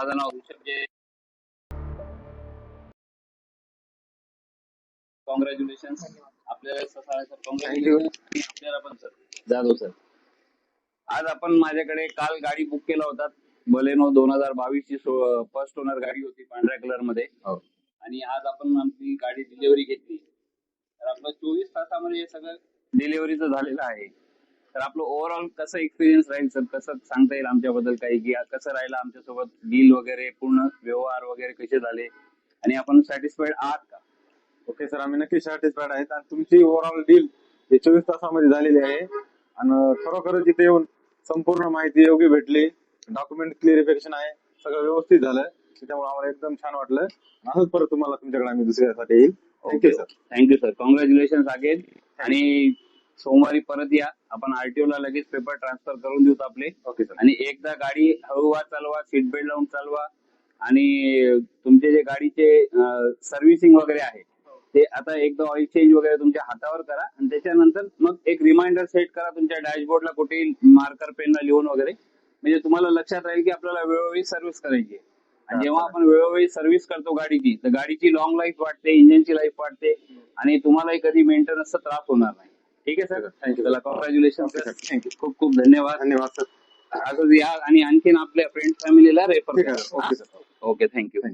माझं नाव ऋषभ जे. कॉंग्रॅच्युलेशन आपल्याला सर, कॉंग्रॅच्युलेशन आपल्याला पण सर. जाधव सर, आज आपण माझ्याकडे काल गाडी बुक केला होता, बलेनो 2022 ची फर्स्ट ओनर गाडी होती, पांढऱ्या कलर मध्ये. आणि आज आपण आमची गाडी डिलिव्हरी घेतली. तर आपलं 24 तासामध्ये हे सगळं डिलिव्हरीचं झालेलं आहे. तर आपलं ओव्हरऑल कसं एक्सपिरियन्स राहील सर, कसं सांगता येईल आमच्याबद्दल काही, की कसं राहिलं आमच्यासोबत डील वगैरे, पूर्ण व्यवहार वगैरे कसे झाले आणि आपण सॅटिस्फाईड आहात का? ओके सर, आम्ही नक्की सॅटिस्फाईड आहेत आणि तुमची ओव्हरऑल डील 24 तासामध्ये झालेली आहे. आणि खरोखरच इथे येऊन संपूर्ण माहिती योग्य भेटली, डॉक्युमेंट क्लिअरिफिकेशन आहे, सगळं व्यवस्थित झालं. त्याच्यामुळे आम्हाला एकदम छान वाटलं. असंच परत तुम्हाला तुमच्याकडे आम्ही दुसऱ्यासाठी येईल. Thank you sir. Thank you sir, congratulation again. आणि सोमवारी परत या, आपण आरटीओ ला लगेच पेपर ट्रान्सफर करून देऊ आपले. Okay sir. आणि एकदा गाडी हळूवार चालवा, सीट बेल्ट लावून चालवा. आणि तुमचे जे गाडीचे सर्व्हिसिंग वगैरे आहे ते आता एकदा ऑइल चेंज वगैरे तुमच्या हातावर करा. आणि त्याच्यानंतर मग एक रिमाइंडर सेट करा तुमच्या डॅशबोर्डला, कुठेही मार्कर पेनला लिहून वगैरे, म्हणजे तुम्हाला लक्षात राहील की आपल्याला वेळोवेळी सर्व्हिस करायची आहे. आणि जेव्हा आपण वेळोवेळी सर्व्हिस करतो गाडीची, तर गाडीची लॉंग लाईफ वाढते, इंजिनची लाईफ वाढते आणि तुम्हालाही कधी मेंटेनन्सचा त्रास होणार नाही. ठीक आहे सर, थँक्यू. चला, कॉंग्रॅच्युलेशन सर. थँक्यू. खूप खूप धन्यवाद. धन्यवाद सर. असंच या आणि आणखीन आपल्या फ्रेंड फॅमिलीला रेफर करा. Okay sir. Okay, thank you.